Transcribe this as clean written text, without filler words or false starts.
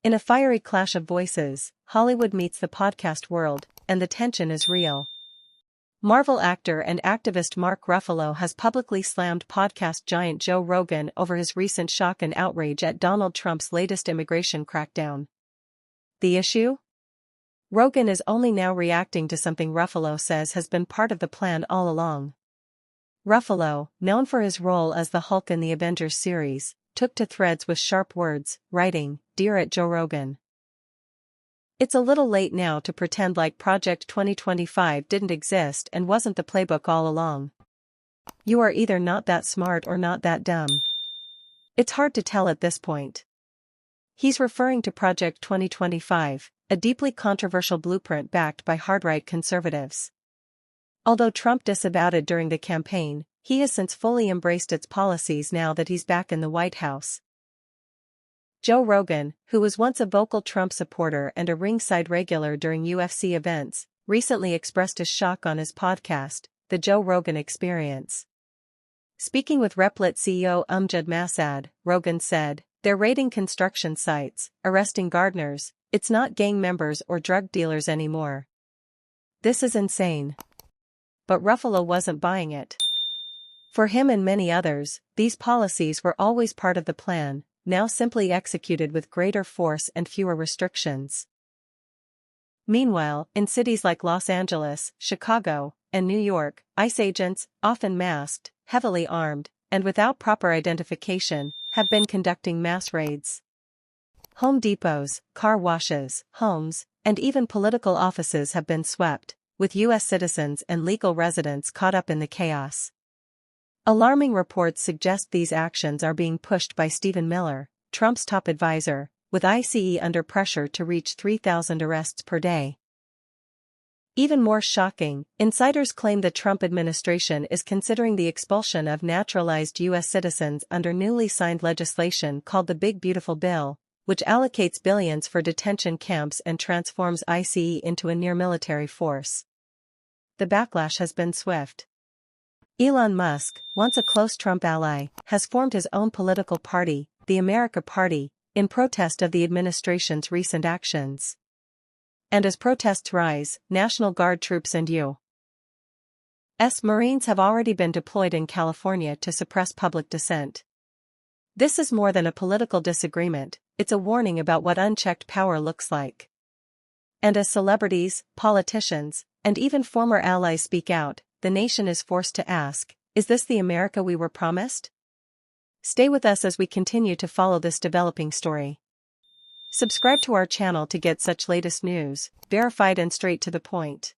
In a fiery clash of voices, Hollywood meets the podcast world, and the tension is real. Marvel actor and activist Mark Ruffalo has publicly slammed podcast giant Joe Rogan over his recent shock and outrage at Donald Trump's latest immigration crackdown. The issue? Rogan is only now reacting to something Ruffalo says has been part of the plan all along. Ruffalo, known for his role as the Hulk in the Avengers series, took to threads with sharp words, writing, "Dear at Joe Rogan. It's a little late now to pretend like Project 2025 didn't exist and wasn't the playbook all along. You are either not that smart or not that dumb. It's hard to tell at this point." He's referring to Project 2025, a deeply controversial blueprint backed by hard-right conservatives. Although Trump disavowed it during the campaign, he has since fully embraced its policies now that he's back in the White House. Joe Rogan, who was once a vocal Trump supporter and a ringside regular during UFC events, recently expressed his shock on his podcast, The Joe Rogan Experience. Speaking with Replit CEO Umjad Masad, Rogan said, "They're raiding construction sites, arresting gardeners, it's not gang members or drug dealers anymore. This is insane." But Ruffalo wasn't buying it. For him and many others, these policies were always part of the plan, now simply executed with greater force and fewer restrictions. Meanwhile, in cities like Los Angeles, Chicago, and New York, ICE agents, often masked, heavily armed, and without proper identification, have been conducting mass raids. Home Depots, car washes, homes, and even political offices have been swept, with U.S. citizens and legal residents caught up in the chaos. Alarming reports suggest these actions are being pushed by Stephen Miller, Trump's top advisor, with ICE under pressure to reach 3,000 arrests per day. Even more shocking, insiders claim the Trump administration is considering the expulsion of naturalized U.S. citizens under newly signed legislation called the Big Beautiful Bill, which allocates billions for detention camps and transforms ICE into a near-military force. The backlash has been swift. Elon Musk, once a close Trump ally, has formed his own political party, the America Party, in protest of the administration's recent actions. And as protests rise, National Guard troops and U.S. Marines have already been deployed in California to suppress public dissent. This is more than a political disagreement, it's a warning about what unchecked power looks like. And as celebrities, politicians, and even former allies speak out, the nation is forced to ask, is this the America we were promised? Stay with us as we continue to follow this developing story. Subscribe to our channel to get such latest news, verified and straight to the point.